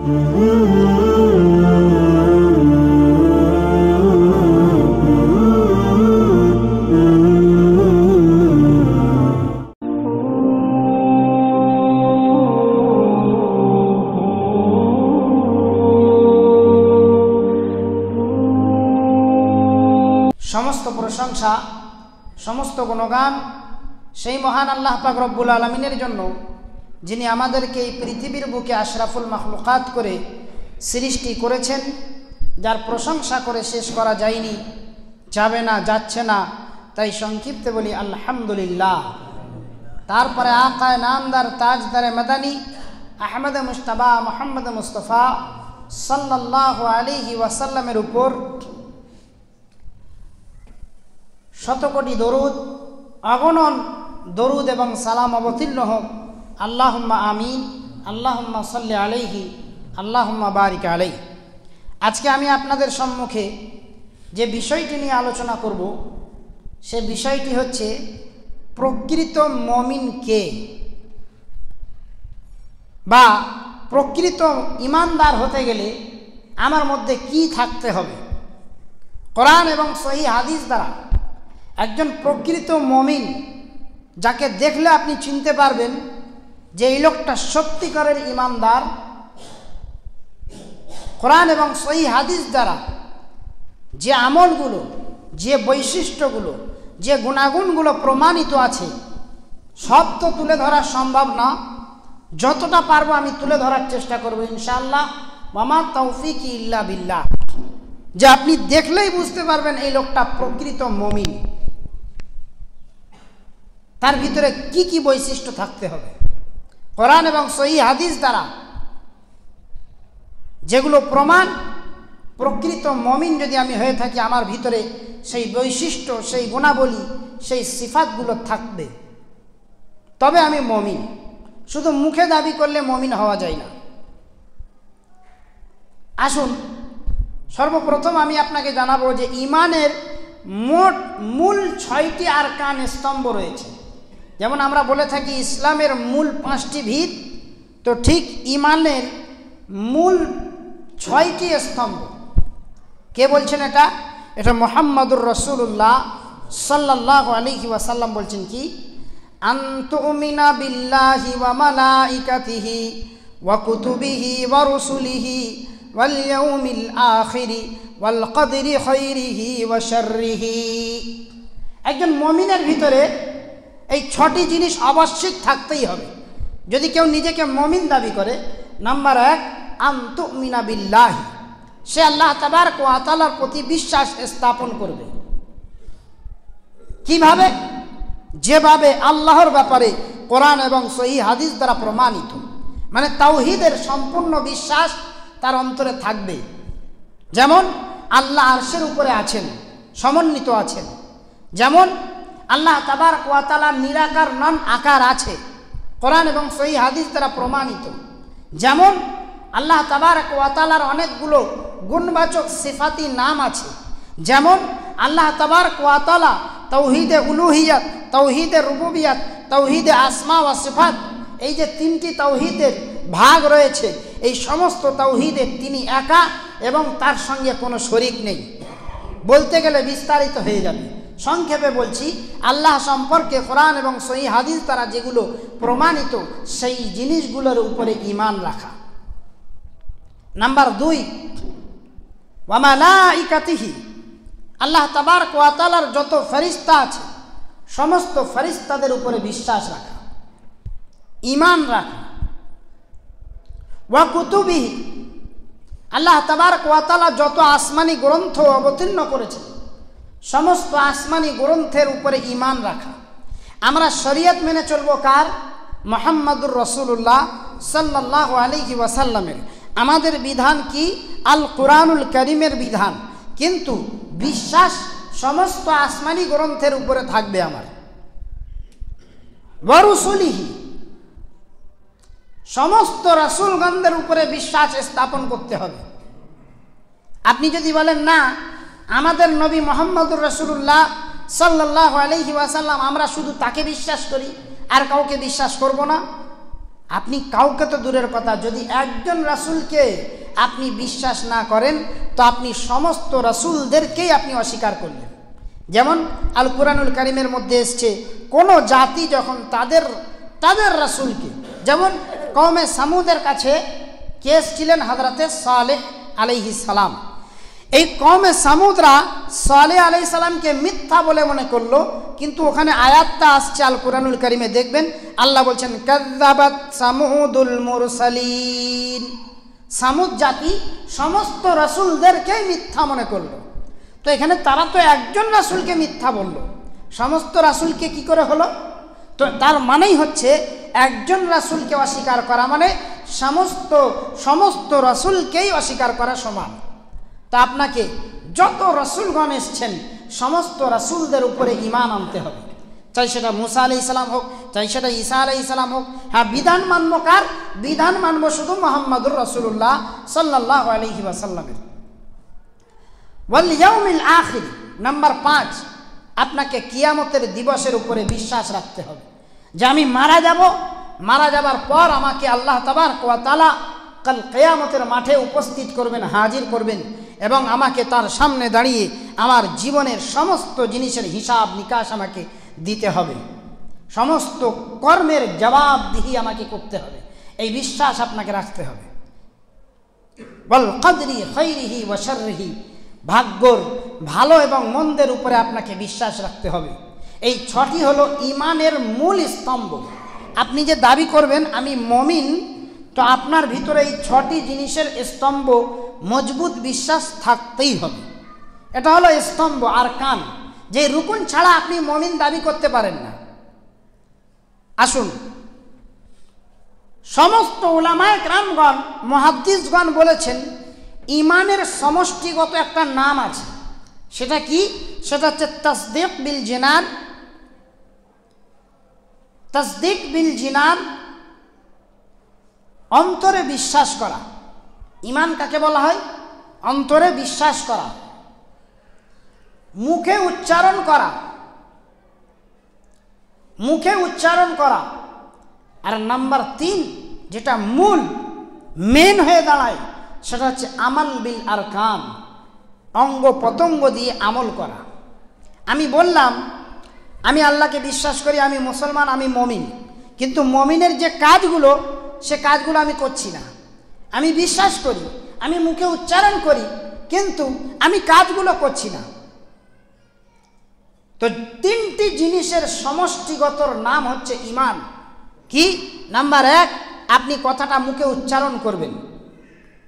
সমস্ত প্রশংসা, সমস্ত গুণগান সেই মহান আল্লাহ পাক রব্বুল আলামিনের জন্য, যিনি আমাদেরকে এই পৃথিবীর বুকে আশরাফুল মাখলুকাত করে সৃষ্টি করেছেন, যার প্রশংসা করে শেষ করা যায়নি, যাবে না, যাচ্ছে না। তাই সংক্ষিপ্তে বলি আলহামদুলিল্লাহ। তারপরে আকায়ে নামদার তাজদারে মাদানী আহমদ মুজতবা মুহাম্মদ মুস্তফা সাল্লাল্লাহু আলাইহি ওয়াসাল্লামের উপর শতকোটি দরুদ, অগণন দরুদ এবং সালাম অবতীর্ণ হোক। আল্লাহুম্মা আমিন, আল্লাহুম্মা সাল্লি আলাইহি, আল্লাহুম্মা বারিক আলাইহি। আজকে আমি আপনাদের সম্মুখে যে বিষয়টি নিয়ে আলোচনা করব, সে বিষয়টি হচ্ছে প্রকৃত মুমিন কে, বা প্রকৃত ঈমানদার হতে গেলে আমার মধ্যে কি থাকতে হবে। কোরআন এবং সহিহ হাদিস দ্বারা একজন প্রকৃত মুমিন, যাকে দেখলে আপনি চিনতে পারবেন যে এই লোকটা সত্যিকারের ঈমানদার, কোরআন এবং সহিহ হাদিস দ্বারা যে আমলগুলো, যে বৈশিষ্ট্যগুলো, যে গুণাগুণগুলো প্রমাণিত আছে, সব তো তুলে ধরা সম্ভব না। যতটা পারবো আমি তুলে ধরার চেষ্টা করব ইনশাআল্লাহ। ওয়ামা তাওফিকি ইল্লা বিল্লাহ। যে আপনি দেখলেই বুঝতে পারবেন এই লোকটা প্রকৃত মুমিন। তার ভিতরে কি কি বৈশিষ্ট্য থাকতে হবে, কোরআন এবং সহিহ হাদিস দ্বারা যেগুলো প্রমাণ, প্রকৃত মুমিন যদি আমি হয়ে থাকি, আমার ভিতরে সেই বৈশিষ্ট্য, সেই গুণাবলী, সেই সিফাতগুলো থাকবে, তবে আমি মুমিন। শুধু মুখে দাবি করলে মুমিন হওয়া যায় না। আসুন সর্বপ্রথম আমি আপনাকে জানাবো যে ঈমানের মোট মূল 6টি আরকান স্তম্ভ রয়েছে। যেমন আমরা বলে থাকি ইসলামের মূল 5টি ভিত, তো ঠিক ঈমানের মূল 6টি স্তম্ভ। কে বলছেন এটা? এটা মুহাম্মাদুর রাসূলুল্লাহ সাল্লাল্লাহু আলাইহি ওয়াসাল্লাম বলছেন কি, আনতুমিনা বিল্লাহি ওয়া মালাইকাতিহি ওয়া কুতুবিহি ওয়া রুসুলিহি ওয়াল ইয়াউমিল আখিরি ওয়াল কদরি খাইরিহি ওয়া শাররিহি। একজন মুমিনের ভিতরে এই 6টি জিনিস আবশ্যক থাকতেই হবে যদি কেউ নিজেকে মুমিন দাবি করে। নাম্বার 1, আনতুমিনা বিল্লাহি, সে আল্লাহ তাবারক ওয়া তাআলার প্রতি বিশ্বাস স্থাপন করবে। কিভাবে? যেভাবে আল্লাহর ব্যাপারে কোরআন এবং সহিহ হাদিস দ্বারা প্রমাণিত, মানে তাওহীদের সম্পূর্ণ বিশ্বাস তার অন্তরে থাকবে। যেমন আল্লাহ আরশের উপরে আছেন, সমন্বিত আছেন। যেমন আল্লাহ তাবারক ওয়া তাআলার নিরাকার নাম আকার আছে, কোরআন এবং সহিহ হাদিস দ্বারা প্রমাণিত। যেমন আল্লাহ তাবারক ওয়া তাআলার অনেকগুলো গুণবাচক সিফাতি নাম আছে। যেমন আল্লাহ তাবারক ওয়া তাআলা তাওহীদে উলুহিয়াত, তাওহীদে রুবুবিয়াত, তাওহীদে আসমা ওয়া সিফাত, এই যে 3টি তাওহীদের ভাগ রয়েছে, এই সমস্ত তাওহীদে তিনি একা এবং তার সঙ্গে কোনো শরীক নেই। বলতে গেলে বিস্তারিত হয়ে যাবে, সংক্ষেপে বলছি, আল্লাহ সম্পর্কে কোরআন এবং সহিহ হাদিস দ্বারা যেগুলো প্রমাণিত, সেই জিনিসগুলোর উপরে ঈমান রাখা। নাম্বার 2, ওয়া মালাইকাতিহি, আল্লাহ তাবারক ওয়া তাআলার যত ফেরেশতা আছে সমস্ত ফেরেশতাদের উপরে বিশ্বাস রাখা, ঈমান রাখা। ওয়া কুতুবিহি, আল্লাহ তাবারক ওয়া তাআলা যত আসমানি গ্রন্থ অবতীর্ণ করেছেন সমস্ত আসমানি গ্রন্থের উপরে ঈমান রাখা। আমরা শরীয়ত মেনে চলবো কার? মুহাম্মাদুর রাসূলুল্লাহ সাল্লাল্লাহু আলাইহি ওয়াসাল্লামের। আমাদের বিধান কি? আল কুরআনুল কারীমের বিধান, কিন্তু বিশ্বাস সমস্ত আসমানি গ্রন্থের উপরে থাকবে আমার। ওয়া রুসুলিহি, সমস্ত রাসূলগণদের উপরে বিশ্বাস স্থাপন করতে হবে। আপনি যদি বলেন না আমাদের নবী মুহাম্মদুর রাসূলুল্লাহ সাল্লাল্লাহু আলাইহি ওয়াসাল্লাম, আমরা শুধু তাকে বিশ্বাস করি আর কাউকে বিশ্বাস করব না, আপনি কাউকে তো দূরের কথা, যদি একজন রাসূলকে আপনি বিশ্বাস না করেন তো আপনি সমস্ত রাসূলদেরকেই আপনি অস্বীকার করলেন। যেমন আল কুরআনুল কারীমের মধ্যে এসছে, কোনো জাতি যখন তাদের রাসূলকে, যেমন কওমে সামুদের কাছে কে এসেছিলেন? হযরতে সালেহ আলাইহিস সালাম। এই কওমে সামুদরা সালেহ আলাইহিস সালামকে মিথ্যা বলে মনে করলো, কিন্তু ওখানে আয়াতটা আসছে আল কুরআনুল কারীমে, দেখবেন আল্লাহ বলছেন কাযযাবাত সামুদুল মুরসালিন। সামুদ জাতি সমস্ত রাসূলদেরকেই মিথ্যা মনে করলো। তো এখানে তারা তো একজন রাসূলকে মিথ্যা বলল, সমস্ত রাসূলকে কি করে হলো? তো তার মানেই হচ্ছে একজন রাসূলকে অস্বীকার করা মানে সমস্ত রাসূলকেই অস্বীকার করা সমান। তা আপনাকে যত রাসূলগণ এসছেন সমস্ত রাসূলদের উপরে ঈমান আনতে হবে, চাই সেটা মুসা আলাইহিস সালাম হোক, চাই সেটা ঈসা আলাইহিস সালাম হোক। হ্যাঁ, বিধান মানব কার? বিধান মানব শুধু মুহাম্মদুর রাসূলুল্লাহ সাল্লাল্লাহু আলাইহি ওয়াসাল্লামের। ওয়াল ইয়াউমিল আখির, নাম্বার 5, আপনাকে কিয়ামতের দিবসের উপরে বিশ্বাস রাখতে হবে যে আমি মারা যাব, মারা যাবার পর আমাকে আল্লাহ তাবারক ওয়া তাআলা কাল কিয়ামতের মাঠে উপস্থিত করবেন, হাজির করবেন, এবং আমাকে তার সামনে দাঁড়িয়ে আমার জীবনের সমস্ত জিনিসের হিসাব নিকাশ আমাকে দিতে হবে, সমস্ত কর্মের জবাবদিহি আমাকে করতে হবে। এই বিশ্বাস আপনাকে রাখতে হবে। ওয়াল কদরি খাইরিহি ওয়া শাররিহি, ভাগ্যর ভালো এবং মন্দের উপরে আপনাকে বিশ্বাস রাখতে হবে। এই 6টি হলো ঈমানের মূল স্তম্ভ। আপনি যে দাবি করবেন আমি মুমিন, তো আপনার ভিতরে এই 6টি জিনিসের স্তম্ভ মজবুত বিশ্বাস থাকতেই হবে। এটা হলো স্তম্ভ আর কান, যে রুকুন ছাড়া আপনি মুমিন দাবি করতে পারেন না। আসুন, সমস্ত উলামায়ে কেরামগণ মুহাদ্দিসগণ বলেছেন ঈমানের সমষ্টিগত একটা নাম আছে। সেটা কি? সেটা হচ্ছে তাসদীক বিল জিনান। তাসদীক বিল জিনান, অন্তরে বিশ্বাস করা। ঈমান কাকে বলা হয়? অন্তরে বিশ্বাস করা, মুখে উচ্চারণ করা, মুখে উচ্চারণ করা। আর নাম্বার 3 যেটা মূল মেন হয়ে দাঁড়ায় সেটা হচ্ছে আমাল বিল আরকান, অঙ্গ প্রত্যঙ্গ দিয়ে আমল করা। আমি বললাম আমি আল্লাহকে বিশ্বাস করি, আমি মুসলমান, আমি মুমিন, কিন্তু মুমিনের যে কাজগুলো সে কাজগুলো আমি করছি না। আমি বিশ্বাস করি, আমি মুখে উচ্চারণ করি, কিন্তু আমি কাজগুলো করছি না। তো 3টি জিনিসের সমষ্টিগত নাম হচ্ছে ঈমান। কি? নাম্বার 1, আপনি কথাটা মুখে উচ্চারণ করবেন।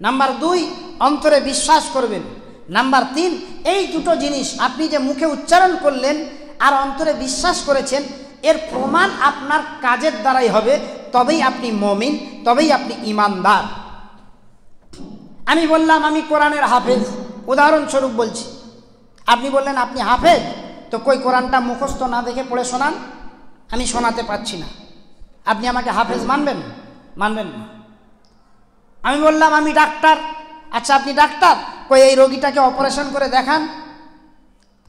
নাম্বার 2, অন্তরে বিশ্বাস করবেন। নাম্বার 3, এই দুটো জিনিস আপনি যে মুখে উচ্চারণ করলেন আর অন্তরে বিশ্বাস করেছেন, এর প্রমাণ আপনার কাজের দ্বারাই হবে, তবেই আপনি মুমিন, তবেই আপনি ঈমানদার। আমি বললাম আমি কোরআনের হাফেজ, উদাহরণস্বরূপ বলছি। আপনি বললেন আপনি হাফেজ, তো কই কোরআনটা মুখস্থ না দেখে পড়ে শোনান। আমি শোনাতে পারছি না, আপনি আমাকে হাফেজ মানবেন? মানবেন না। আমি বললাম আমি ডাক্তার, আচ্ছা আপনি ডাক্তার, কই এই রোগীটাকে অপারেশন করে দেখান,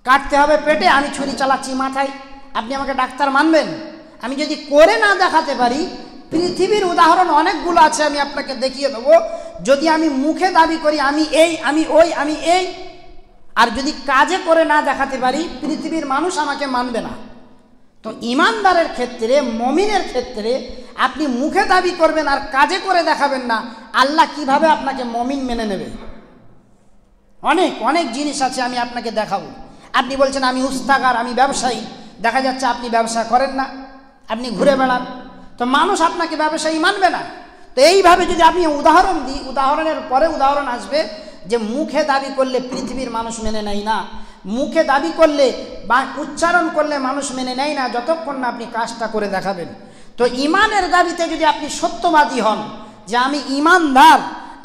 কাটতে হবে পেটে, আমি ছুরি চালাচ্ছি মাথায়, আপনি আমাকে ডাক্তার মানবেন? আমি যদি করে না দেখাতে পারি, পৃথিবীর উদাহরণ অনেকগুলো আছে, আমি আপনাকে দেখিয়ে দেবো। যদি আমি মুখে দাবি করি আমি এই, আমি ওই, আমি এই, আর যদি কাজে করে না দেখাতে পারি, পৃথিবীর মানুষ আমাকে মানবে না। তো ঈমানদারের ক্ষেত্রে, মুমিনের ক্ষেত্রে আপনি মুখে দাবি করবেন আর কাজে করে দেখাবেন না, আল্লাহ কিভাবে আপনাকে মুমিন মেনে নেবে? অনেক অনেক জিনিস আছে, আমি আপনাকে দেখাবো। আপনি বলছেন আমি উস্তাকার, আমি ব্যবসায়ী, দেখা যাচ্ছে আপনি ব্যবসা করেন না, আপনি ঘুরে বেড়ান, তো মানুষ আপনাকে ব্যবসায়ী মানবে না। তো এইভাবে যদি আপনি উদাহরণ দিই, উদাহরণের পরে উদাহরণ আসবে, যে মুখে দাবি করলে পৃথিবীর মানুষ মেনে নেয় না, মুখে দাবি করলে বা উচ্চারণ করলে মানুষ মেনে নেয় না, যতক্ষণ না আপনি কাজটা করে দেখাবেন। তো ঈমানের দাবিতে যদি আপনি সত্যবাদী হন যে আমি ঈমানদার,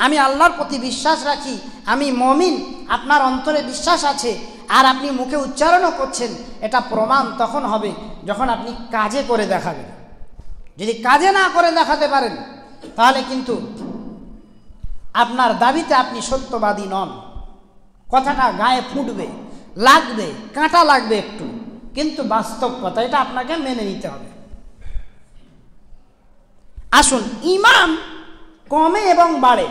আমি আল্লাহর প্রতি বিশ্বাস রাখি, আমি মুমিন, আপনার অন্তরে বিশ্বাস আছে, আর আপনি মুখে উচ্চারণও করছেন, এটা প্রমাণ তখন হবে যখন আপনি কাজে করে দেখাবেন। যদি কাজে না করে দেখাতে পারেন, তাহলে কিন্তু আপনার দাবিতে আপনি সত্যবাদী নন। কথাটা গায়ে ফুটবে, লাগবে, কাঁটা লাগবে একটু, কিন্তু বাস্তব কথা, এটা আপনাকে মেনে নিতে হবে। আসুন, ঈমান কমে এবং বাড়ে,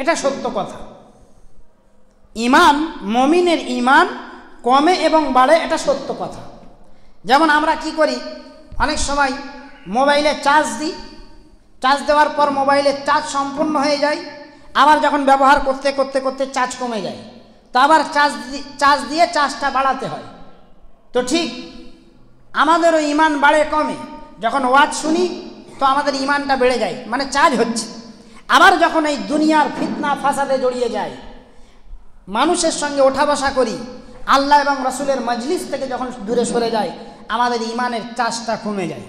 এটা সত্য কথা। ঈমান, মুমিনের ঈমান কমে এবং বাড়ে, এটা সত্য কথা। যেমন আমরা কি করি, অনেক সময় মোবাইলে চার্জ দিই, চার্জ দেওয়ার পর মোবাইলের চার্জ সম্পূর্ণ হয়ে যায়, আবার যখন ব্যবহার করতে করতে করতে চার্জ কমে যায়, তো আবার চার্জ দিয়ে চার্জটা বাড়াতে হয়। তো ঠিক আমাদেরও ঈমান বাড়ে কমে। যখন ওয়াজ শুনি তো আমাদের ঈমানটা বেড়ে যায়, মানে চার্জ হচ্ছে। আবার যখন এই দুনিয়ার ফিতনা ফাসাদে জড়িয়ে যায়, মানুষের সঙ্গে ওঠা বসা করি, আল্লাহ এবং রাসূলের মজলিস থেকে যখন দূরে সরে যায়, আমাদের ঈমানের চার্জটা কমে যায়।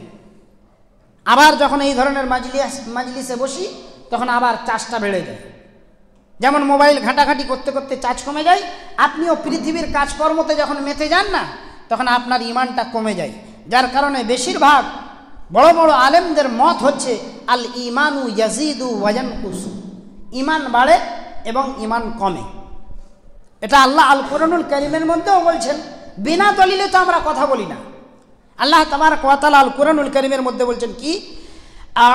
আবার যখন এই ধরনের মজলিসে বসি, তখন আবার চার্জটা বেড়ে যায়। যেমন মোবাইল ঘাঁটাঘাঁটি করতে করতে চার্জ কমে যায়, আপনিও পৃথিবীর কাজকর্মতে যখন মেতে যান না, তখন আপনার ঈমানটা কমে যায়। যার কারণে বেশিরভাগ বড় বড় আলেমদের মত হচ্ছে আল ঈমানু ইয়াজিদু ওয়া ইয়ানকুসু, ঈমান বাড়ে এবং ঈমান কমে। এটা আল্লাহ আল কুরআনুল কারীমের মধ্যেও বলছেন, বিনা দলিলে তো আমরা কথা বলি না। আল্লাহ তাবারক ওয়া তাআলা আল কুরআনুল কারীমের মধ্যে বলছেন কি,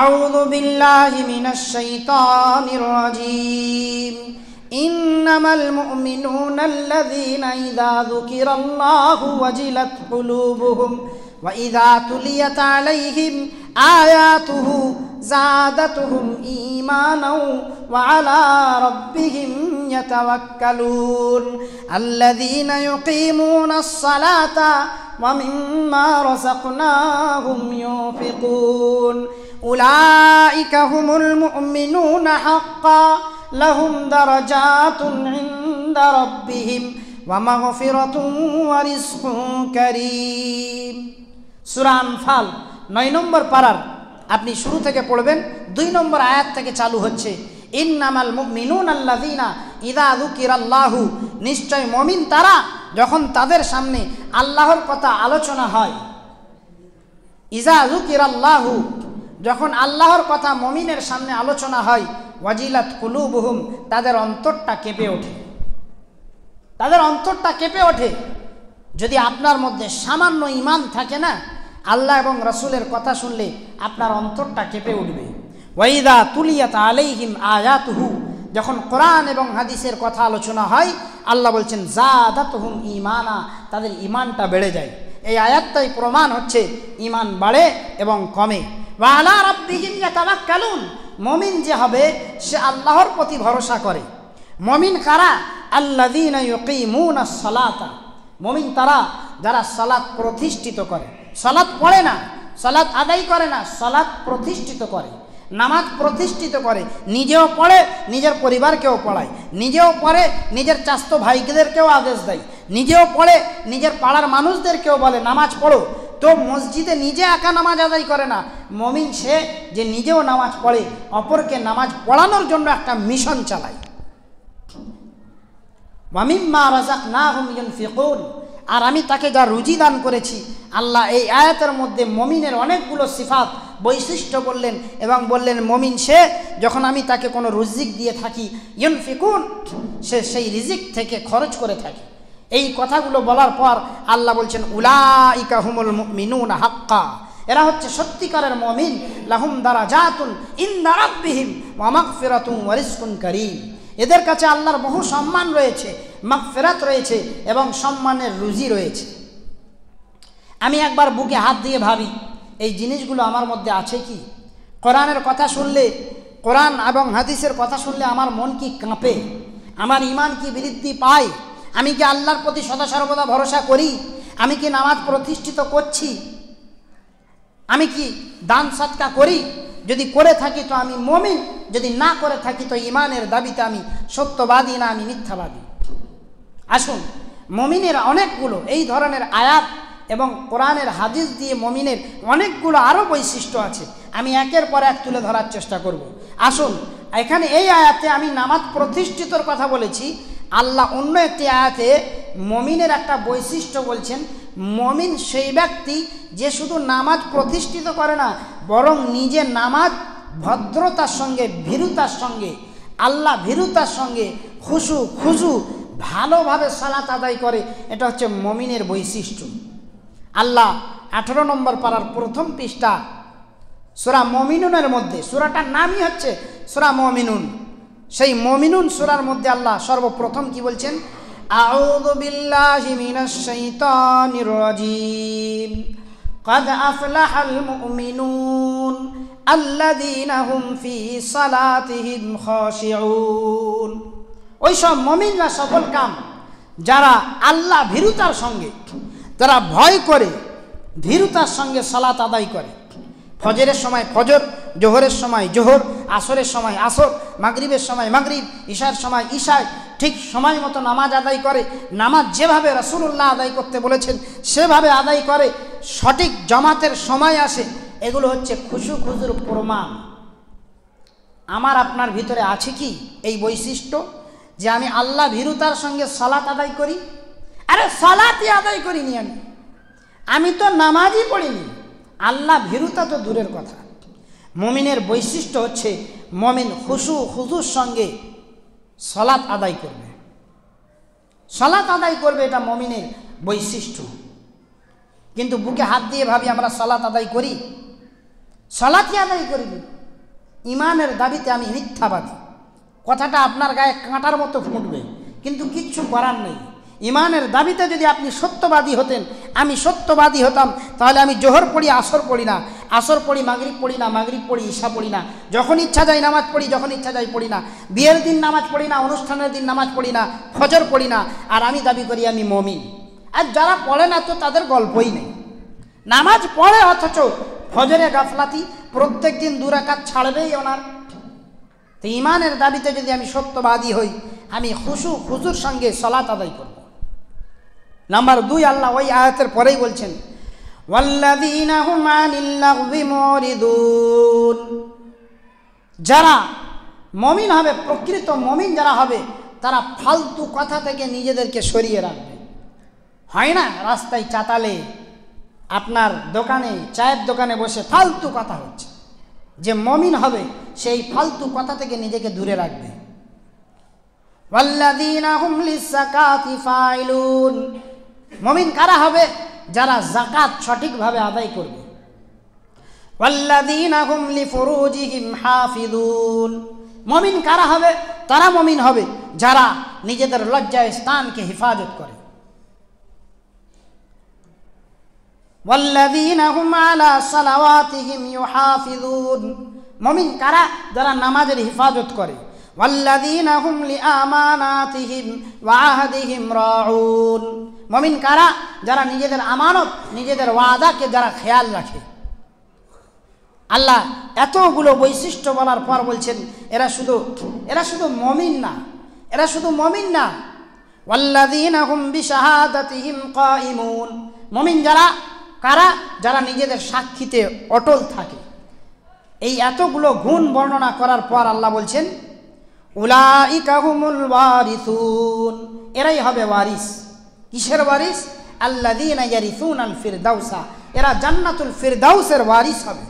আউযু বিল্লাহি মিনাশ শাইতানির রাজীম, ইন্নামাল মুমিনুনা আল্লাযীনা ইযা যুকিরাল্লাহু ওয়াজিলাত কুলুবুহুম ওয়া ইযা তুলিয়াত আলাইহিম আয়াতুহু যাদাতুহুম ঈমানাও ওয়া আলা রাব্বিহিম ইয়াতাওয়াক্কালুন আল্লাযীনা ইউকিমুনাস সালাতা ওয়া মিম্মা রাযাকনাহুম ইউনফিকুন উলাইকা হুমুল মুমিনুনা হাক্কান লাহুম দারাজাতুন ইনদা রাব্বিহিম ওয়া মাগফিরাতুন ওয়া রিজকুন কারীম। সূরা আনফাল 9 নম্বর পারার আপনি শুরু থেকে পড়বেন, 2 নম্বর আয়াত থেকে চালু হচ্ছে, ইন্নামাল মুমিনুনা আল্লাযীনা ইযা যুকিরাল্লাহু, নিশ্চয় মুমিন তারা যখন তাদের সামনে আল্লাহর কথা আলোচনা হয়। ইযা যুকিরাল্লাহু, যখন আল্লাহর কথা মুমিনের সামনে আলোচনা হয়, ওয়াজিলাত কুলুবুহুম, তাদের অন্তরটা কেঁপে ওঠে, তাদের অন্তরটা কেঁপে ওঠে। যদি আপনার মধ্যে সামান্য ঈমান থাকে না, আল্লাহ এবং রাসূলের কথা শুনলে আপনার অন্তরটা কেঁপে উঠবে। ওয়াইদা তুলিয়াত আলাইহিম আয়াতুহু, যখন কোরআন এবং হাদিসের কথা আলোচনা হয়, আল্লাহ বলছেন যাদাতুহুম ঈমানা, তাদের ঈমানটা বেড়ে যায়। এই আয়াতটাই প্রমাণ হচ্ছে ঈমান বাড়ে এবং কমে। ওয়া আলা রাব্বিহিম ইয়াতাওয়াক্কালুন, মুমিন যে হবে সে আল্লাহর প্রতি ভরসা করে। মুমিন কারা? আল্লাযীনা ইউকিমুনাস সালাতা, মুমিন তারা যারা সালাত প্রতিষ্ঠিত করে। সালাত পড়ে না, সালাত আদায় করে না, সালাত প্রতিষ্ঠিত করে, নামাজ প্রতিষ্ঠিত করে, নিজেও পড়ে, নিজের পরিবারকেও পড়ায়, নিজেও পড়ে, নিজের চাস্তো ভাইদেরকেও আদেশ দেয়, নিজেও পড়ে, নিজের পাড়ার মানুষদেরকেও বলে নামাজ পড়ো। তো মসজিদে নিজে একা নামাজ আদায় করে না, মুমিন সে যে নিজেও নামাজ পড়ে, অপরকে নামাজ পড়ানোর জন্য একটা মিশন চালায়। ওয়া মিম্মা রাযাকনাহুম ইউনফিকুন, আর আমি তাকে যা রুজি দান করেছি। আল্লাহ এই আয়াতের মধ্যে মুমিনের অনেকগুলো সিফাত বৈশিষ্ট্য বললেন এবং বললেন মুমিন সে যখন আমি তাকে কোনো রিজিক দিয়ে থাকি, ইউনফিকুন, সে সেই রিজিক থেকে খরচ করে থাকে। এই কথাগুলো বলার পর আল্লাহ বলছেন উলাইকা হুমুল মুমিনুনা হাক্কা, এরা হচ্ছে সত্যিকারের মুমিন। লাহুম দারাজাতুন ইনদা রাব্বিহিম ওয়া মাগফিরাতুন ওয়া রিজকুন কারীম, এদের কাছে আল্লাহর বহু সম্মান রয়েছে, মাগফিরাত রয়েছে এবং সম্মানের রুজি রয়েছে। আমি একবার বুকে হাত দিয়ে ভাবি এই জিনিসগুলো আমার মধ্যে আছে কি? কোরআনের কথা শুনলে, কোরআন এবং হাদিসের কথা শুনলে আমার মন কি কাঁপে? আমার ঈমান কি বৃদ্ধি পায়? আমি কি আল্লাহর প্রতি সদা সর্বদা ভরসা করি? আমি কি নামাজ প্রতিষ্ঠিত করছি? আমি কি দান সদকা করি? যদি করে থাকি তো আমি মুমিন, যদি না করে থাকি তো ঈমানের দাবিতে আমি সত্যবাদী না, আমি মিথ্যাবাদী। আসুন, মুমিনের অনেকগুলো এই ধরনের আয়াত এবং কোরআনের হাদিস দিয়ে মুমিনের অনেকগুলো আরও বৈশিষ্ট্য আছে, আমি একের পর এক তুলে ধরার চেষ্টা করব। আসুন, এখানে এই আয়াতে আমি নামাজ প্রতিষ্ঠিতর কথা বলেছি। আল্লাহ অন্য একটি আয়াতে মুমিনের একটা বৈশিষ্ট্য বলছেন, মুমিন সেই ব্যক্তি যে শুধু নামাজ প্রতিষ্ঠিত করে না, বরং নিজে নামাজ ভদ্রতার সঙ্গে, ভীরুতার সঙ্গে, আল্লাহ ভীরুতার সঙ্গে খুশু ভালোভাবে সালাত আদায় করে। এটা হচ্ছে মুমিনের বৈশিষ্ট্য। আল্লাহ 18 নম্বর পারার প্রথম পৃষ্ঠা সূরা মুমিনুনের মধ্যে, সূরাটার নামই হচ্ছে সূরা মুমিনুন। সেই মুমিনুন সূরার মধ্যে আল্লাহ সর্বপ্রথম কি বলছেন? আউযু বিল্লাহি মিনাশ শাইতানির রাজিম, قد أفلح المؤمنون الذين هم في صلاتهم خاشعون। ওই সব মুমিনরা সফল কাম যারা আল্লাহ ভীরুতার সঙ্গে, যারা ভয় করে ভীরুতার সঙ্গে সালাত আদায় করে। ফজরের সময় ফজর, জোহরের সময় জোহর, আসরের সময় আসর, মাগরিবের সময় মাগরিব, ইশার সময় ইশায় ঠিক সময় মতো নামাজ আদায় করে। নামাজ যেভাবে রাসূলুল্লাহ আদায় করতে বলেছেন সেভাবে আদায় করে, সঠিক জামাতের সময় আসে। এগুলো হচ্ছে খুশু খুজুর প্রমাণ। আমার আপনার ভিতরে আছে কি এই বৈশিষ্ট্য যে আমি আল্লাহ ভীরুতার সঙ্গে সালাত আদায় করি? আরে সালাতই আদায় করিনি, আমি তো নামাজই পড়িনি, আল্লাহ ভীরুতা তো দূরের কথা। মুমিনের বৈশিষ্ট্য হচ্ছে মুমিন খুশু খুজুর সঙ্গে সালাত আদায় করবে, সালাত আদায় করবে, এটা মুমিনের বৈশিষ্ট্য। কিন্তু বুকে হাত দিয়ে ভাবি আমরা সালাত আদায় করি, সালাতই আদায় করিনি। ইমানের দাবিতে আমি মিথ্যাবাদী, কথাটা আপনার গায়ে কাঁটার মতো ফুটবে, কিন্তু কিচ্ছু করার নেই। ইমানের দাবিতে যদি আপনি সত্যবাদী হতেন, আমি সত্যবাদী হতাম, তাহলে আমি জোহর পড়ি আসর পড়ি না, আসর পড়ি মাগরিব পড়ি না, মাগরিব পড়ি ঈশা পড়ি না, যখন ইচ্ছা যায় নামাজ পড়ি, যখন ইচ্ছা যায় পড়ি না, বিয়ের দিন নামাজ পড়ি না, অনুষ্ঠানের দিন নামাজ পড়ি না, ফজর পড়ি না, আর আমি দাবি করি আমি মুমিন। আর যারা পড়ে না তো তাদের গল্পই নেই। নামাজ পড়ে অথচ ফজরে গাফলাতি, প্রত্যেক দিন 2 রাকাত ছাড়বেই ওনার। তো ইমানের দাবিতে যদি আমি সত্যবাদী হই, আমি খুশু খুজুর সঙ্গে সালাত আদায় করব। নাম্বার 2, আল্লাহ ওই আয়াতের পরেই বলছেন ওয়াল্লাযীনা হুম আনিল লাগবি মুরিদুন। যারা মুমিন হবে, প্রকৃত মুমিন যারা হবে, তারা ফালতু কথা থেকে নিজেদেরকে সরিয়ে রাখবে। হয় না রাস্তায় চাতালে, আপনার দোকানে, চায়ের দোকানে বসে ফালতু কথা হচ্ছে, যে মুমিন হবে সেই ফালতু কথা থেকে নিজেকে দূরে রাখবে। ওয়াল্লাযীনা হুম লিযাকাতি ফাইলুন। মুমিন কারা হবে? যারা যাকাত সঠিকভাবে আদায় করবে। ওয়াল্লাযীনা হুম লিফুরুজিহিম হাফিজুন। মুমিন কারা হবে? তারা মুমিন হবে যারা নিজেদের লজ্জায় স্থানকে হেফাজত করে। ওয়াল্লাযীনা হুম আলা সালাওয়াতিহিম ইউহাফিজুন। মুমিন কারা? যারা নামাজের হেফাজত করে। ওয়াল্লাযীনা হুম লিআমানাতিহিম ওয়া আহদিহিম রাউন। মুমিন কারা? যারা নিজেদের আমানত, নিজেদের ওয়াদাকে যারা খেয়াল রাখে। আল্লাহ এতগুলো বৈশিষ্ট্য বলার পর বলছেন এরা শুধু মুমিন না, এরা শুধু মুমিন না। ওয়াল্লাযীনা হুম বিশাহাদাতিহিম কায়িমুন। মুমিন যারা কারা? যারা নিজেদের সাক্ষীতে অটল থাকে। এই এতগুলো গুণ বর্ণনা করার পর আল্লাহ বলছেন উলাইকা হুমুল ওয়ারিসুন। এরাই হবে ওয়ারিস। কিসের ওয়ারিস? আল্লাযীনা ইয়ারিসুনাল ফিরদাউসা। এরা জান্নাতুল ফিরদাউসের ওয়ারিস হবে,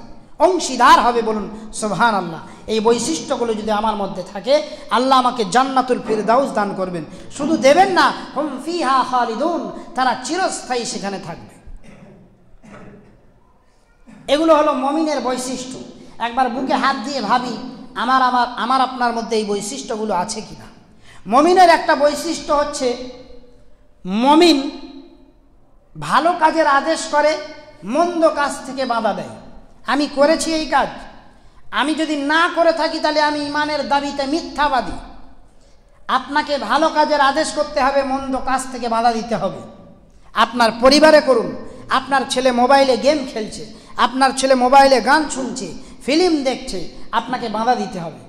অংশীদার হবে। বলুন সুবহানাল্লাহ। এই বৈশিষ্ট্যগুলো যদি আমার মধ্যে থাকে, আল্লাহ আমাকে জান্নাতুল ফিরদাউস দান করবেন। শুধু দেবেন না, হুম ফিহা খালিদুন, তারা চিরস্থায়ী সেখানে থাকবে। এগুলো হলো মুমিনের বৈশিষ্ট্য। একবার বুকে হাত দিয়ে ভাবি আমার আপনার মধ্যে এই বৈশিষ্ট্যগুলো আছে কিনা। মুমিনের একটা বৈশিষ্ট্য হচ্ছে মুমিন ভালো কাজের আদেশ করে, মন্দ কাজ থেকে বাধা দেয়। আমি করেছি এই কাজ, আমি যদি না করে থাকি তাহলে আমি ইমানের দাবিতে মিথ্যাবাদী। আপনাকে ভালো কাজের আদেশ করতে হবে, মন্দ কাজ থেকে বাধা দিতে হবে। আপনার পরিবারে করুন। আপনার ছেলে মোবাইলে গেম খেলছে, আপনার ছেলে মোবাইলে গান শুনছে, ফিল্ম দেখছে, আপনাকে বাধা দিতে হবে।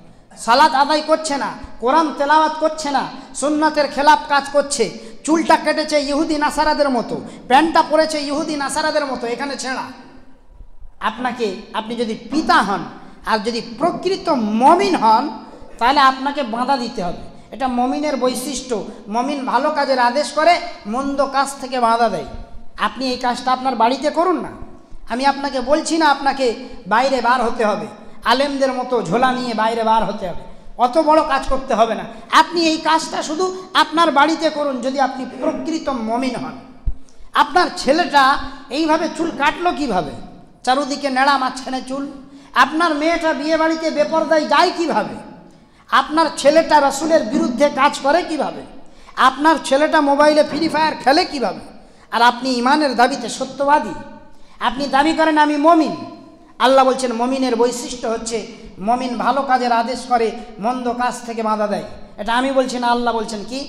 সালাত আদায় করছে না, কোরআন তেলাওয়াত করছে না, সুন্নাতের খেলাফ কাজ করছে, চুলটা কেটেছে ইহুদি নাসারাদের মতো, প্যান্টটা পরেছে ইহুদি নাসারাদের মতো, এখানে ছেঁড়া। আপনি যদি পিতা হন আর যদি প্রকৃত মুমিন হন, তাহলে আপনাকে বাধা দিতে হবে। এটা মুমিনের বৈশিষ্ট্য। মুমিন ভালো কাজের আদেশ করে, মন্দ কাজ থেকে বাধা দেয়। আপনি এই কাজটা আপনার বাড়িতে করুন না। আমি আপনাকে বলছি না আপনাকে বাইরে বার হতে হবে, আলেমদের মতো ঝোলা নিয়ে বাইরে বার হতে হবে, অত বড় কাজ করতে হবে না। আপনি এই কাজটা শুধু আপনার বাড়িতে করুন যদি আপনি প্রকৃত মুমিন হন। আপনার ছেলেটা এইভাবে চুল কাটলো কিভাবে? চারুদিকে নেড়া, মাঝখানে চুল। আপনার মেয়েটা বিয়ে বাড়িতে বেপরদায় যায় কিভাবে? আপনার ছেলেটা রাসূলের বিরুদ্ধে কাজ করে কিভাবে? আপনার ছেলেটা মোবাইলে ফ্রি ফায়ার খেলে কিভাবে? আর আপনি ইমানের দাবিতে সত্যবাদী, আপনি দাবি করেন আমি মমিন। আল্লাহ বলছেন মমিনের বৈশিষ্ট্য হচ্ছে মমিন ভালো কাজের আদেশ করে, মন্দ কাজ থেকে বাধা দেয়। এটা আমি বলছি না, আল্লাহ বলছেন কি,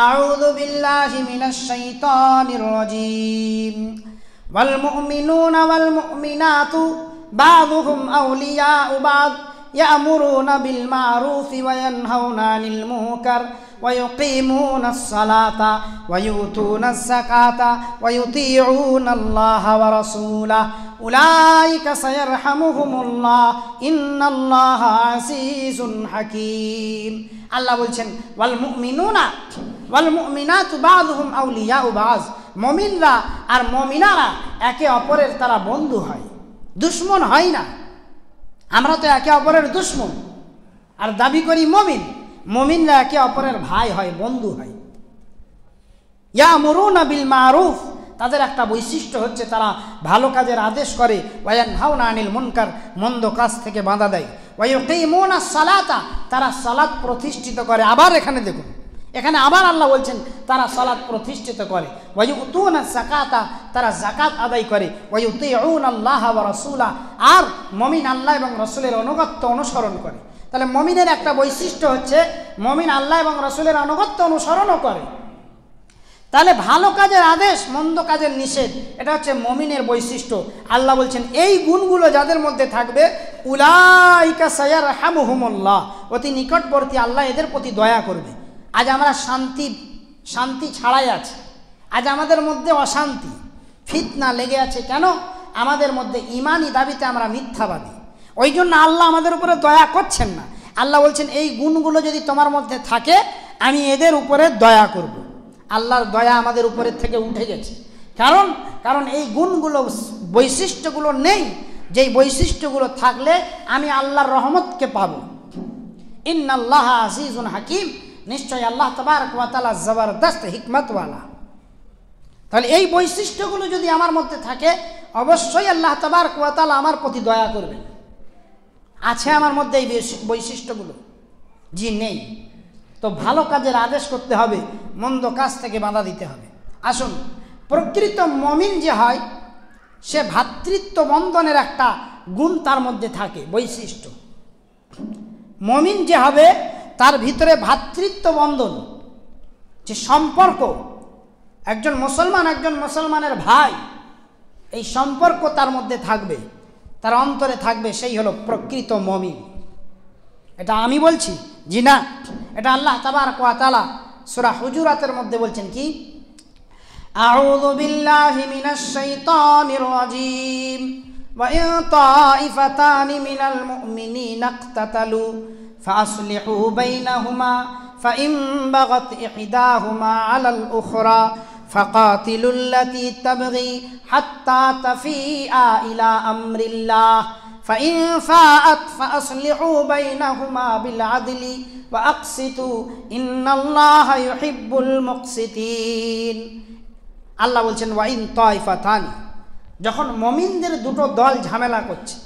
আউযু বিল্লাহি মিনাশ শাইতানির রাজীম ওয়াল মুমিনুনা ওয়াল মুমিনাতু বাযুহুম আউলিয়াউ বায ইয়ামুরুনা বিল মা'রুফি ওয়া ইয়ানহাউনা আনিল মুনকার ওয়া ইউকিমুনাস সালাতা ওয়া ইউতুনাজ যাকাতা ওয়া ইউতিউনাল্লাহা ওয়া রাসূলাহু উলাইকা সায়ারহামুহুমুল্লাহ ইন্নাল্লাহা আসিজুন হাকীম। আল্লাহ বলছেন ওয়াল মুমিনুনা ওয়াল মুমিনাতু বাযুহুম আউলিয়াউ বায, মুমিনরা আর মুমিনারা একে অপরের তারা বন্ধু হয়, দুশমন হয় না। আমরা তো একে অপরের দুশমন আর দাবি করি মুমিন। মুমিনরা একে অপরের ভাই হয়, বন্ধু হয়। ইয়ামুরুনা বিল মা'রুফ, তাদের একটা বৈশিষ্ট্য হচ্ছে তারা ভালো কাজের আদেশ করে, ওয়া ইয়ানহাউনা আনিল মুনকার, মন্দ কাজ থেকে বাধা দেয়, ওয়া ইউকিমুনাস সালাতা, তারা সালাত প্রতিষ্ঠিত করে। আবার এখানে দেখুন, এখানে আবার আল্লাহ বলছেন তারা সালাত প্রতিষ্ঠিত করে, ওয়া ইউতুনাজ যাকাতা, তারা যাকাত আদায় করে, ওয়া ইউতিউনাল্লাহা ওয়া রাসূলাহু, আর মুমিন আল্লাহ এবং রাসূলের আনুগত্য অনুসরণ করে। তাহলে মুমিনের একটা বৈশিষ্ট্য হচ্ছে মুমিন আল্লাহ এবং রাসূলের আনুগত্য অনুসরণও করে। তাহলে ভালো কাজের আদেশ, মন্দ কাজের নিষেধ, এটা হচ্ছে মুমিনের বৈশিষ্ট্য। আল্লাহ বলছেন এই গুণগুলো যাদের মধ্যে থাকবে, উলাইকা সায়ারহামুহুমুল্লাহ, অতি নিকটবর্তী আল্লাহ এদের প্রতি দয়া করবে। আজ আমরা শান্তি ছাড়াই আছি, আজ আমাদের মধ্যে অশান্তি, ফিতনা লেগে আছে। কেন? আমাদের মধ্যে ইমানি দাবিতে আমরা মিথ্যাবাদী, ওই জন্য আল্লাহ আমাদের উপরে দয়া করছেন না। আল্লাহ বলছেন এই গুণগুলো যদি তোমার মধ্যে থাকে আমি এদের উপরে দয়া করব। আল্লাহর দয়া আমাদের উপরের থেকে উঠে গেছে। কারণ এই গুণগুলো, বৈশিষ্ট্যগুলো নেই, যেই বৈশিষ্ট্যগুলো থাকলে আমি আল্লাহর রহমতকে পাবো। ইন্নাল্লাহা আজিজুন হাকিম, নিশ্চয় আল্লাহ তাবারক ওয়া তাআলা জবরদস্ত হিকমতওয়ালা। তাহলে এই বৈশিষ্ট্যগুলো যদি আমার মধ্যে থাকে অবশ্যই আল্লাহ তাবারক ওয়া তাআলা আমার প্রতি দয়া করবেন। আছে আমার মধ্যে এই বৈশিষ্ট্যগুলো? জি নেই। তো ভালো কাজের আদেশ করতে হবে, মন্দ কাজ থেকে বাধা দিতে হবে। আসুন, প্রকৃত মুমিন যে হয় সে ভ্রাতৃত্ব বন্ধনের একটা গুণ তার মধ্যে থাকে, বৈশিষ্ট্য। মুমিন যে হবে তার ভিতরে ভ্রাতৃত্ব বন্ধন, যে সম্পর্ক, একজন মুসলমানের ভাই, এই সম্পর্ক তার মধ্যে থাকবে, তার অন্তরে থাকবে, সেই হলো প্রকৃত মুমিন। এটা আমি বলছি? জি না, এটা আল্লাহ তাবারক ওয়া তাআলা সূরা হুজুরাতের মধ্যে বলছেন কি, আউযু বিল্লাহি মিনাশ শাইতানির রাজীম ওয়া ইন তাইফাতানি মিনাল মুমিনিনা ইকতাতালু ফাসলিহু বাইনাহুমা ফাইন বাগাত ইহদাহুমা আলাল উখরা ফাকাতিলুল লাতী তাবগী হাত্তা তাফিআ ইলা আমরিল্লাহ ফাইন ফাআত ফাসলিহু বাইনাহুমা বিল আদলি ওয়া আকসিতু ইন্নাল্লাহা ইউহিব্বুল মুকসিতিন। আল্লাহ বলছেন ওয়া ইন তাইফাতানি, যখন মুমিনদের দুটো দল ঝামেলা করছে,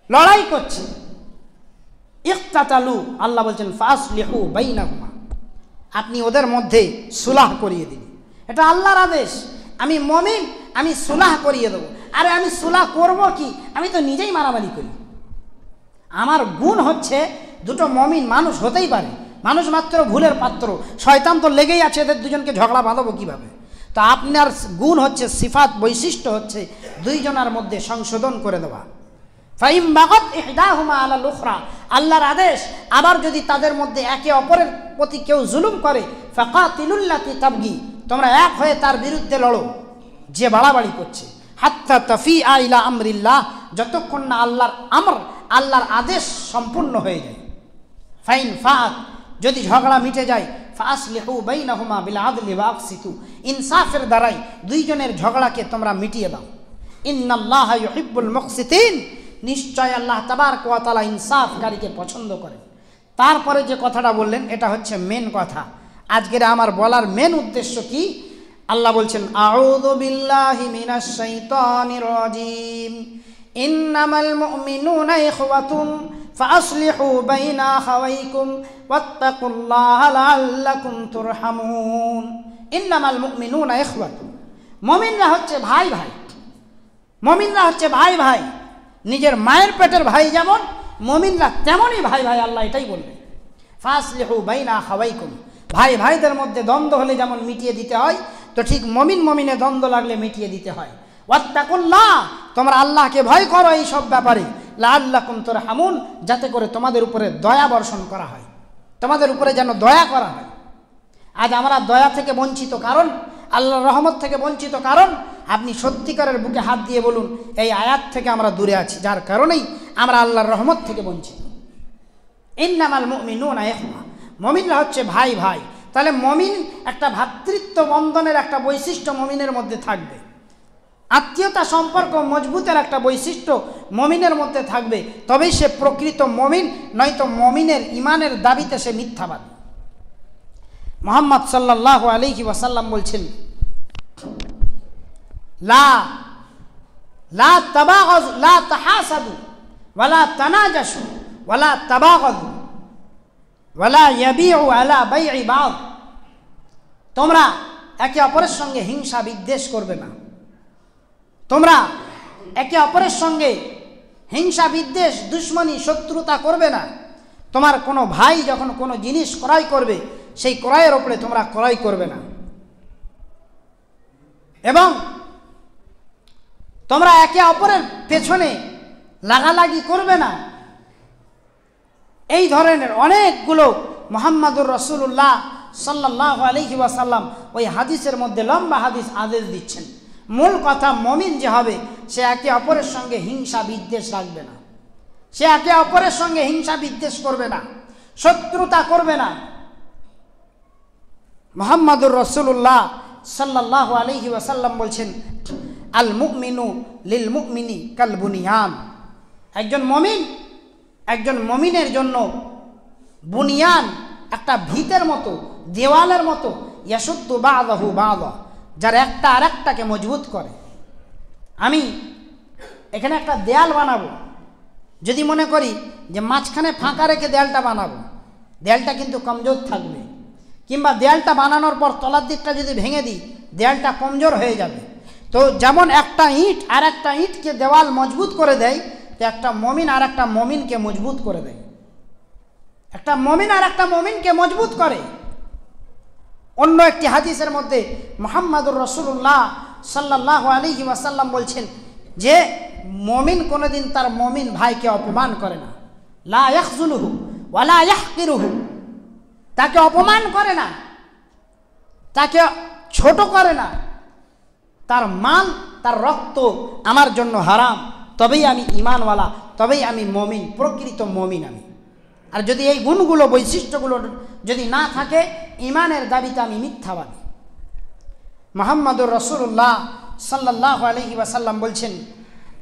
লড়াই করছে, ইকতাতালু, আল্লাহ বলছেন ফাসলিহু বাইনাহুমা, আপনি ওদের মধ্যে সুলাহ করিয়ে দিন। এটা আল্লাহর আদেশ। আমি মুমিন, আমি সুলাহ করিয়ে দেবো। আরে আমি সুলাহ করব কি? আমি তো নিজেই মারামারি করি। আমার গুণ হচ্ছে দুটো মুমিন মানুষ হতেই পারে, মানুষ মাত্র ভুলের পাত্র, শয়তান তো লেগেই আছে, এদের দুজনকে ঝগড়া বাঁধাবো কিভাবে? তো আপনার গুণ হচ্ছে, সিফাত, বৈশিষ্ট্য হচ্ছে দুইজনের মধ্যে সংশোধন করে দেওয়া। ফাইম বাগাত ইহদাহুমা আলাল উখরা, আল্লাহর আদেশ। আবার যদি তাদের মধ্যে একে অপরের প্রতি কেউ জুলুম করে, ফাকাতিলুল লাতী তাবগী, তোমরা এক হয়ে তার বিরুদ্ধে লড়ো, যে বাড়াবাড়ি করছে, হাত্তা তাফিআ ইলা আমরিল্লাহ, যতক্ষণ না আল্লাহর আদেশ সম্পূর্ণ হয়ে যায়। ফাইন ফাআত, যদি ঝগড়া মিটে যায়, ফাসলিহু বাইনাহুমা বিল আদলি ওয়া আকসিতু, ইনসাফের দ্বারাই দুইজনের ঝগড়াকে তোমরা মিটিয়ে দাও। ইন্নাল্লাহা ইউহিব্বুল মুকসিতিন, নিশ্চয় আল্লাহ তাবারক ওয়া তাআলা ইনসাফকারীকে পছন্দ করেন। তারপরে যে কথাটা বললেন এটা হচ্ছে মেন কথা। আজকের আমার বলার মেন উদ্দেশ্য কি? আল্লাহ বলছেন আউযু বিল্লাহি মিনাশ শাইতানির রাজীম ইন্নামাল মুমিনুনা ইখওয়াতুন ফাআসলিহু বাইনা আখাওয়াইকুম ওয়াত্তাকুল্লাহা লাআল্লাকুম তুরহামুন। ইন্নামাল মুমিনুনা ইখওয়াতুন, মুমিনরা হচ্ছে ভাই ভাই, মুমিনরা হচ্ছে ভাই ভাই। নিজের মায়ের পেটের ভাই যেমন, মুমিনরা তেমনই ভাই ভাই, আল্লাহ এটাই বললেন। ফাসলিহু বাইনা আখাওয়াইকুম, ভাই ভাইদের মধ্যে দ্বন্দ্ব হলে যেমন মিটিয়ে দিতে হয়, তো ঠিক মুমিন মুমিনে দ্বন্দ্ব লাগলে মিটিয়ে দিতে হয়। ওয়াত্তাকুল্লাহ, তোমরা আল্লাহকে ভয় করো এই সব ব্যাপারে, লাআল্লাকুম তুরহামুন, যাতে করে তোমাদের উপরে দয়া বর্ষণ করা হয়, তোমাদের উপরে যেন দয়া করা হয়। আজ আমরা দয়া থেকে বঞ্চিত, কারণ আল্লাহর রহমত থেকে বঞ্চিত, কারণ আপনি সত্যিকারের বুকে হাত দিয়ে বলুন এই আয়াত থেকে আমরা দূরে আছি, যার কারণেই আমরা আল্লাহর রহমত থেকে বঞ্চিত। ইন্নামাল মুমিনুনা ইখওয়া, মুমিনরা হচ্ছে ভাই ভাই। তাহলে মুমিন, একটা ভ্রাতৃত্ব বন্ধনের একটা বৈশিষ্ট্য মুমিনের মধ্যে থাকবে, আত্মীয়তা সম্পর্ক মজবুতের একটা বৈশিষ্ট্য মুমিনের মধ্যে থাকবে, তবেই সে প্রকৃত মুমিন, নয়তো মুমিনের ইমানের দাবিতে সে মিথ্যাবাদী। মুহাম্মদ সাল্লাল্লাহু আলাইহি ওয়াসাল্লাম বলছেন, লা লা তাবাগাযু লা তাহাসাদু ওয়ালা তানাজাসু ওয়ালা তাবাগাযু ওয়ালা ইয়াবিউ আলা বাই'i বা'দ, তোমরা একে অপরের সঙ্গে হিংসা বিদ্বেষ করবে না, তোমরা একে অপরের সঙ্গে হিংসা বিদ্বেষ দুশ্মনী শত্রুতা করবে না। তোমার কোনো ভাই যখন কোনো জিনিস ক্রয় করবে, সেই ক্রয়ের ওপরে তোমরা ক্রয় করবে না, এবং তোমরা একে অপরের পেছনে লাগালাগি করবে না। এই ধরনের অনেকগুলো মুহাম্মাদুর রাসূলুল্লাহ সাল্লাল্লাহু আলাইহি ওয়াসাল্লাম ওই হাদিসের মধ্যে লম্বা হাদিস আদেশ দিচ্ছেন। মূল কথা, মুমিন যে হবে সে একে অপরের সঙ্গে হিংসা বিদ্বেষ রাখবে না, সে একে অপরের সঙ্গে হিংসা বিদ্বেষ করবে না, শত্রুতা করবে না। মুহাম্মাদুর রাসূলুল্লাহ সাল্লাল্লাহু আলাইহি ওয়াসাল্লাম বলছেন, আল মুমিনু লিল মুমিনি কাল বুনিয়ান, একজন মুমিন একজন মুমিনের জন্য বুনিয়ান, একটা ভিতের মতো, দেওয়ালের মতো, ইয়াশুদ্দু বা'দাহু বা'দা, যার একটা আরেকটাকে মজবুত করে। আমি এখানে একটা দেয়াল বানাবো, যদি মনে করি যে মাঝখানে ফাঁকা রেখে দেয়ালটা বানাবো, দেয়ালটা কিন্তু কমজোর থাকবে, কিংবা দেয়ালটা বানানোর পর তলার দিকটা যদি ভেঙে দিই, দেয়ালটা কমজোর হয়ে যাবে। তো যেমন একটা ইট আর একটা ইটকে দেওয়াল মজবুত করে দেয়, তো একটা মুমিন আর একটা মুমিনকে মজবুত করে দেয়, একটা মুমিন আর একটা মুমিনকে মজবুত করে। অন্য একটি হাদিসের মধ্যে মুহাম্মাদুর রাসূলুল্লাহ সাল্লাল্লাহু আলাইহি ওয়াসাল্লাম বলছেন যে মুমিন কোনোদিন তার মুমিন ভাইকে অপমান করে না, লা ইয়াখযুলুহু ওয়া লা ইয়াহকিরুহু, তাকে অপমান করে না, তাকে ছোট করে না। তার মাল, তার রক্ত আমার জন্য হারাম, তবেই আমি ঈমানওয়ালা, তবেই আমি মুমিন, প্রকৃত মুমিন আমি। আর যদি এই গুণগুলো, বৈশিষ্ট্যগুলো যদি না থাকে, ঈমানের দাবিতে আমি মিথ্যাবাদী। মুহাম্মাদুর রাসূলুল্লাহ সাল্লাল্লাহু আলাইহি ওয়াসাল্লাম বলছেন,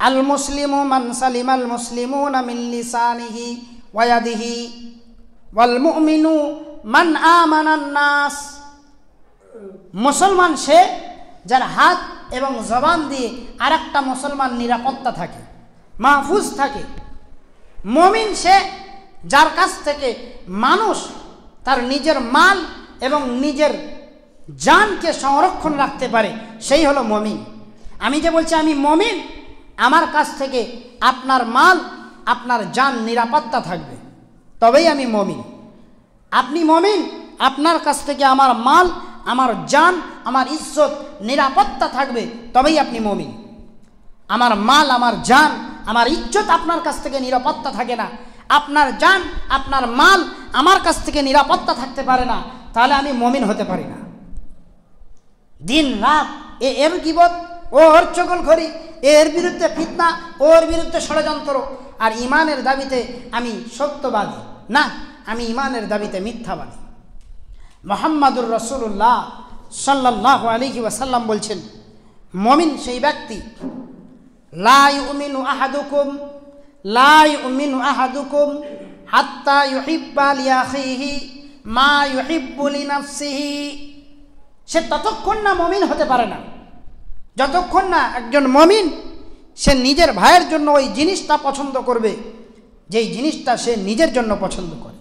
আল মুসলিমু মান সালিমাল মুসলিমুনা মিন লিসানিহি ওয়া ইয়াদিহি ওয়াল মুমিনু মান আমানান নাস, মুসলমান সে যার হাত এবং জবান দিয়ে আরেকটা মুসলমান নিরাপত্তা থাকে, মাহফুজ থাকে। মুমিন সে যার কাছ থেকে মানুষ তার নিজের মাল এবং নিজের জানকে সংরক্ষণ রাখতে পারে, সেই হলো মুমিন। আমি যে বলছি আমি মুমিন, আমার কাছ থেকে আপনার মাল, আপনার জান নিরাপত্তা থাকবে, তবেই আমি মুমিন। আপনি মুমিন, আপনার কাছ থেকে আমার মাল, আমার জান, আমার ইজ্জত নিরাপত্তা থাকবে, তবেই আপনি মুমিন। আমার মাল, আমার জান, আমার ইজ্জত আপনার কাছ থেকে নিরাপত্তা থাকে না, আপনার জান, আপনার মাল আমার কাছ থেকে নিরাপত্তা থাকতে পারে না, তাহলে আমি মুমিন হতে পারি না। দিন রাত এর গীবত, ওর চগলখড়ি, এর বিরুদ্ধে ফিতনা, ওর বিরুদ্ধে ষড়যন্ত্র, আর ঈমানের দাবিতে আমি সত্যবাদী না, আমি ঈমানের দাবিতে মিথ্যাবাদী। মুহাম্মাদুর রাসূলুল্লাহ সাল্লাল্লাহু আলাইহি ওয়াসাল্লাম বলছেন, মুমিন সেই ব্যক্তি, লা ইউমিনু আহাদুকুম হাত্তা ইউহিব্বা লিআখিহি মা ইউহিব্বু লিনাফসিহি, সে ততক্ষণ না মুমিন হতে পারে না যতক্ষণ না একজন মুমিন সে নিজের ভাইয়ের জন্য ওই জিনিসটা পছন্দ করবে যেই জিনিসটা সে নিজের জন্য পছন্দ করে।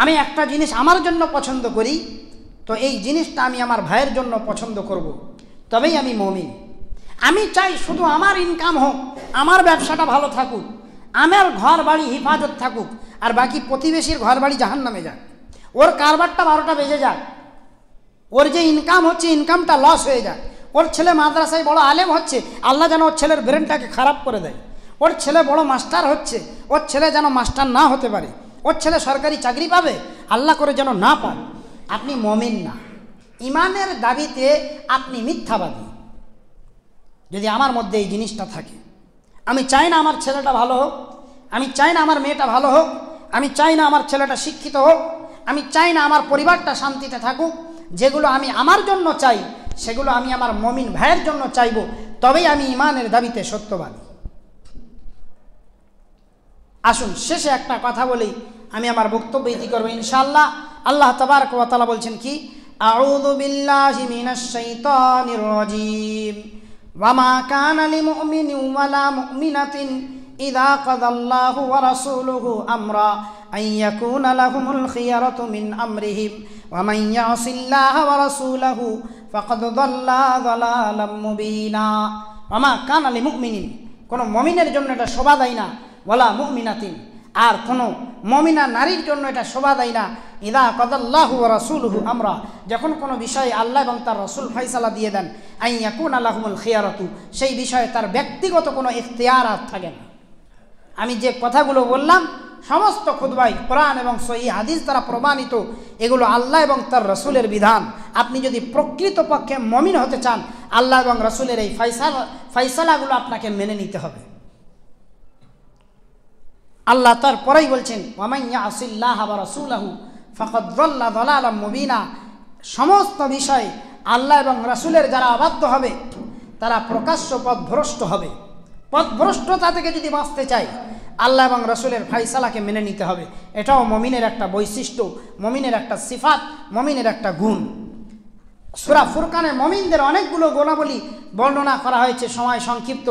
আমি একটা জিনিস আমার জন্য পছন্দ করি, তো এই জিনিসটা আমি আমার ভাইয়ের জন্য পছন্দ করব, তবেই আমি মুমিন। আমি চাই শুধু আমার ইনকাম হোক, আমার ব্যবসাটা ভালো থাকুক, আমার ঘর বাড়ি হিফাজত থাকুক, আর বাকি প্রতিবেশীর ঘর বাড়ি জাহান্নামে যাক, ওর কারবারটা 12টা বেজে যাক, ওর যে ইনকাম হচ্ছে ইনকামটা লস হয়ে যাক, ওর ছেলে মাদ্রাসায় বড় আলেম হচ্ছে, আল্লাহ যেন ওর ছেলের ব্রেনটাকে খারাপ করে দেয়, ওর ছেলে বড় মাস্টার হচ্ছে, ওর ছেলে যেন মাস্টার না হতে পারে, ওর ছেলে সরকারি চাকরি পাবে, আল্লাহ করে যেন না পায়। আপনি মুমিন না, ইমানের দাবিতে আপনি মিথ্যাবাদী। যদি আমার মধ্যে এই জিনিসটা থাকে, আমি চাই না আমার ছেলেটা ভালো হোক, আমি চাই না আমার মেয়েটা ভালো হোক, আমি চাই না আমার ছেলেটা শিক্ষিত হোক, আমি চাই না আমার পরিবারটা শান্তিতে থাকুক, যেগুলো আমি আমার জন্য চাই সেগুলো আমি আমার মুমিন ভাইয়ের জন্য চাইব, তবেই আমি ইমানের দাবিতে সত্যবাদী। আসুন শেষে একটা কথা বলি, আমি আমার বক্তব্য ইতি করব ইনশাআল্লাহ। আল্লাহ তাবারক ওয়া তাআলা বলছেন কি, আউযু বিল্লাহি মিনাশ শাইতানির রাজীম, ওয়া মা কানা লিমুমিনিন ওয়ালা মুমিনাতিন ইযা কাযাল্লাহু ওয়া রাসূলুহু আমরা আন ইয়াকুনা লাহুমুল খিয়ারাতু মিন আমরিহিম ওয়া মান ইয়াসিল্লাহা ওয়া রাসূলুহু ফাকাদ দাল্লা দালালাম মুবিনা। ওয়া মা কানা লিমুমিনিন, কোন মুমিনের জন্য এটা শোভা দেয় না, ওয়ালা মুমিনাতিন, আর কোনো মুমিনা নারীর জন্য এটা শোভা দেয় না, ইযা কাযাল্লাহু ওয়া রাসূলুহু আমরা, যখন কোনো বিষয়ে আল্লাহ এবং তার রাসূল ফয়সালা দিয়ে দেন, আন ইয়াকুনা লাহুমুল খিয়ারাতু, সেই বিষয়ে তার ব্যক্তিগত কোনো ইখতিয়ারাত থাকে না। আমি যে কথাগুলো বললাম সমস্ত খুতবায় কোরআন এবং সহিহ হাদিস দ্বারা প্রমাণিত, এগুলো আল্লাহ এবং তার রাসূলের বিধান। আপনি যদি প্রকৃতপক্ষে মুমিন হতে চান, আল্লাহ এবং রাসূলের এই ফয়সালাগুলো আপনাকে মেনে নিতে হবে। আল্লাহ তারপরেই বলছেন, ওয়া মান ইয়াসিল্লাহা ওয়া রাসূলহু ফাকাদ দাল্লা দালালাম মুবিনা, সমস্ত বিষয় আল্লাহ এবং রাসূলের যারা অবাধ্য হবে তারা প্রকাশ্য পথভ্রষ্ট হবে। পথভ্রষ্টতা থেকে যদি বাঁচতে চাই, আল্লাহ এবং রাসূলের ফয়সালাকে মেনে নিতে হবে। এটাও মুমিনের একটা বৈশিষ্ট্য, মুমিনের একটা সিফাত, মুমিনের একটা গুণ। সূরা ফুরকানে মুমিনদের অনেকগুলো গুণাবলী বর্ণনা করা হয়েছে, সময় সংক্ষিপ্ত।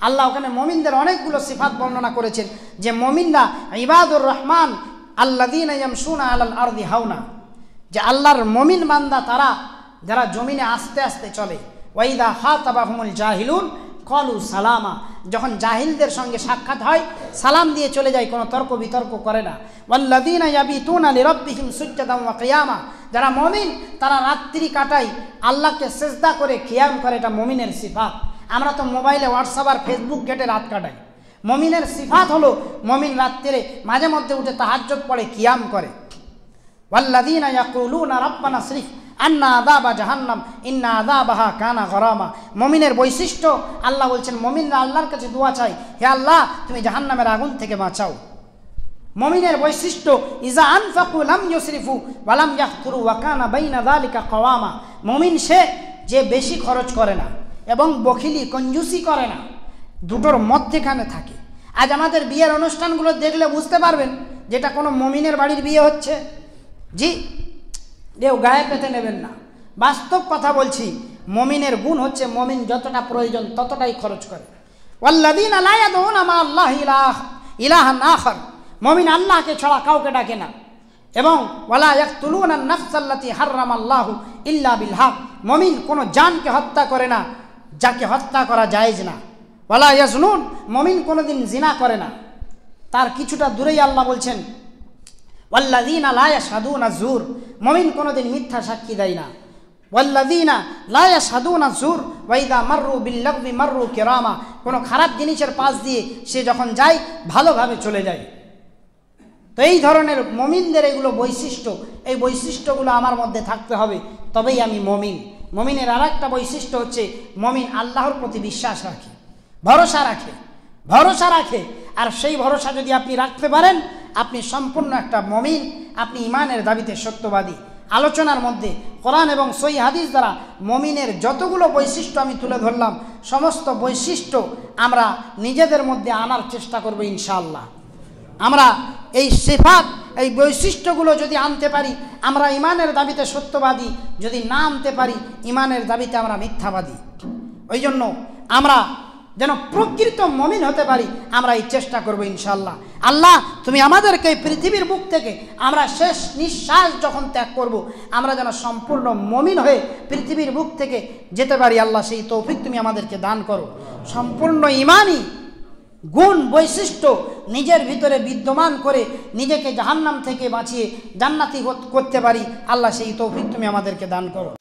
আল্লাহ ওখানে মুমিনদের অনেকগুলো সিফাত বর্ণনা করেছেন, যে মুমিনরা ইবাদুর রহমান আল্লাযীনা ইয়ামশুনা আলাল আরদি হাওনা, যে আল্লাহর মুমিন বান্দা তারা যারা জমিনে আস্তে আস্তে চলে। ওয়া ইযা খাতাবাহুমুল জাহিলুন ক্বালু সালামা, যখন জাহিলদের সঙ্গে সাক্ষাৎ হয় সালাম দিয়ে চলে যায়, কোনো তর্ক বিতর্ক করে না। ওয়াল্লাযীনা ইয়াবিতুনা লিরাব্বিহিম সুজদান ওয়া কিয়ামা, যারা মুমিন তারা রাত্রি কাটায় আল্লাহকে সিজদা করে কিয়াম করে, এটা মুমিনের সিফাত। আমরা তো মোবাইলে হোয়াটসঅ্যাপ আর ফেসবুক ঘেটে রাত কাটাই। মুমিনের সিফাত হলো মুমিন রাত্রে মাঝে মধ্যে উঠে তাহাজ্জুদ পড়ে, কিয়াম করে। ওয়াল্লাযীনা ইয়াকুলুনা রাব্বানা সরিফ আন্না আযাবা জাহান্নাম ইন্না আযাবাহা কানা গরামা, মুমিনের বৈশিষ্ট্য আল্লাহ বলছেন, মুমিনরা আল্লাহর কাছে দোয়া চায়, হে আল্লাহ তুমি জাহান্নামের আগুন থেকে বাঁচাও। মুমিনের বৈশিষ্ট্য ইজা আনফাকু লাম ইউসরিফু ওয়া লাম ইয়াখতুরু ওয়া কানা বাইনা যালিকা কওয়ামা, মুমিন সে যে বেশি খরচ করে না এবং বখিলি কঞ্জুসি করে না, দুটোর মধ্যখানে থাকে। আজ আমাদের বিয়ের অনুষ্ঠানগুলো দেখলে বুঝতে পারবেন যেটা কোনো মুমিনের বাড়ির বিয়ে হচ্ছে। জি, কেউ গায়ে পেতে নেবেন না, বাস্তব কথা বলছি। মুমিনের গুণ হচ্ছে মুমিন যতটা প্রয়োজন ততটাই খরচ করে। ওয়াল্লাযীনা লা ইয়াদউনা মা আল্লাহি ইলাহান আখার, মুমিন আল্লাহকে ছাড়া কাউকে ডাকে না। এবং ওয়ালা ইয়াকতুলুনা আন-নাফসাল্লাতী হারামাল্লাহু ইল্লা বিল হক, মুমিন কোনো জানকে হত্যা করে না যাকে হত্যা করা জায়েজ না। ওয়ালা ইয়াজনুন, মুমিন কোনোদিন জিনা করে না। তার কিছুটা দূরেই আল্লাহ বলছেন, ওয়াল্লাযীনা লা ইয়াশহাদুনা যুর, মুমিন কোনোদিন মিথ্যা সাক্ষী দেয় না। ওয়াল্লাযীনা লা ইয়াশহাদুনা যুর ওয়া ইযা মাররু বিল লাগবি মাররু কিরামা, কোনো খারাপ জিনিসের পাশ দিয়ে সে যখন যায় ভালোভাবে চলে যায়। তো এই ধরনের মুমিনদের এগুলো বৈশিষ্ট্য, এই বৈশিষ্ট্যগুলো আমার মধ্যে থাকতে হবে, তবেই আমি মুমিন। মুমিনের আর একটা বৈশিষ্ট্য হচ্ছে মুমিন আল্লাহর প্রতি বিশ্বাস রাখে, ভরসা রাখে, ভরসা রাখে। আর সেই ভরসা যদি আপনি রাখতে পারেন, আপনি সম্পূর্ণ একটা মুমিন, আপনি ইমানের দাবিতে সত্যবাদী। আলোচনার মধ্যে কোরআন এবং সহিহ হাদিস দ্বারা মুমিনের যতগুলো বৈশিষ্ট্য আমি তুলে ধরলাম, সমস্ত বৈশিষ্ট্য আমরা নিজেদের মধ্যে আনার চেষ্টা করব ইনশাআল্লাহ। আমরা এই সিফাত, এই বৈশিষ্ট্যগুলো যদি আনতে পারি, আমরা ইমানের দাবিতে সত্যবাদী। যদি না আনতে পারি, ইমানের দাবিতে আমরা মিথ্যাবাদী। ওই জন্য আমরা যেন প্রকৃত মুমিন হতে পারি, আমরা এই চেষ্টা করব ইনশাআল্লাহ। আল্লাহ তুমি আমাদেরকে এই পৃথিবীর বুক থেকে আমরা শেষ নিঃশ্বাস যখন ত্যাগ করব, আমরা যেন সম্পূর্ণ মুমিন হয়ে পৃথিবীর বুক থেকে যেতে পারি। আল্লাহ সেই তৌফিক তুমি আমাদেরকে দান করো। সম্পূর্ণ ঈমানি গুণ বৈশিষ্ট্য নিজের ভিতরে বিদ্যমান করে নিজেকে জাহান্নাম থেকে বাঁচিয়ে জান্নাতি করতে পারি। আল্লাহ সেই তৌফিক তুমি আমাদেরকে দান করো।